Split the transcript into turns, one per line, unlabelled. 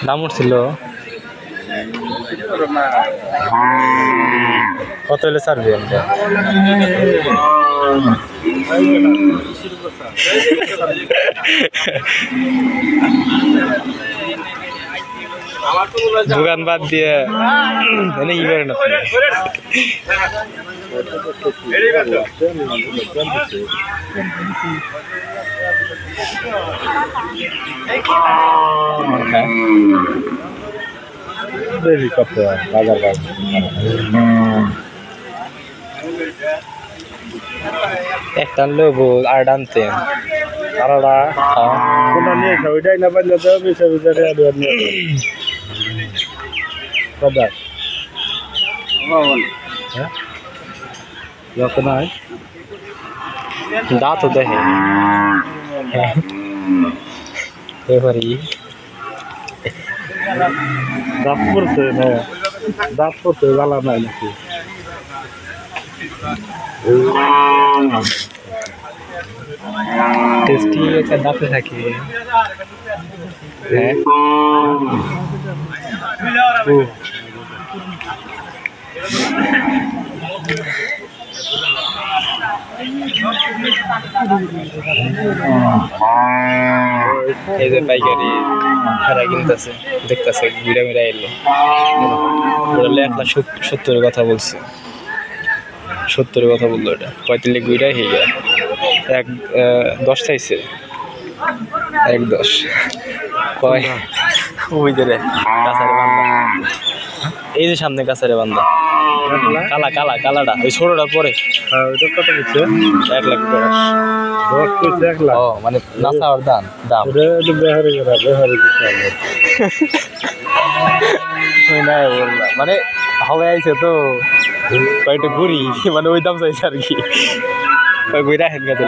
দাম উঠছিল কত হলে ছাড়বি আমরা দোকান বাদ দিয়ে এনে কি করেন
বেশি কত বাজার
একটা লোক আর ডানতে
আলাদা কোনটা নিয়ে এসে ওইটাই না পারলে তো বেশি বেশি কদার হ্যাঁ যত নাই
দাঁত তো দেখে এবারে
দাঁত পড়ছে না দাঁত পড়ছে জ্বালা নাই নাকি
টেস্টি একটা দাঁতে থাকে হ্যাঁ এই যে পাইকারি খারা কিনতেছে দেখতেছে ঘুরে ঘুরে এলো বললে 1,70,000 কথা বলছে 70 কথা বললো এটা 45 গুইটা হয়ে গেল 10 চাইছে 1.10 কয় ওই যে কাছারে বান্ধা এই যে সামনে কাছারে বান্ধা কালা কালা কালাটা ওই ছোটটা পরে
ওইটা কত দিচ্ছে
1,10,000 ও মানে নাসার দাম
বেহারি
না বললাম মানে হবে আইছে তো কয়েকটা ঘুরি মানে ওই দাম চাইছে আর কি ঘুরে হেন গেছে